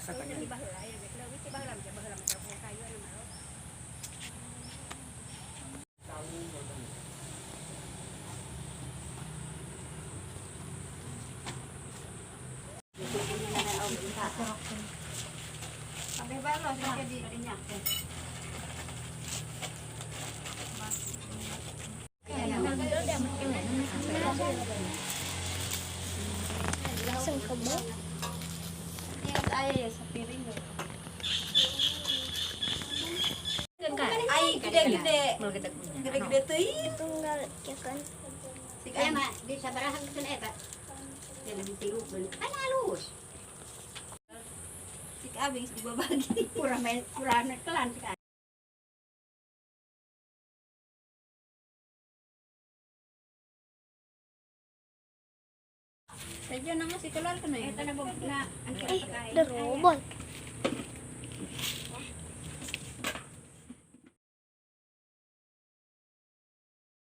sa tagal. Lasang ka ba? Ay, sa piring mo. Ay, gede-gede. Gede-gede tuh. Itong lalakyakan. Kaya ma, di sa barahan ko na eta. Yan ang tirok mo. Ay, halus. Si Abing di babagi. Pura na klan si Abing. Sadya na nga si Kalal ka na. Eta na ba na ang Ay, the robot.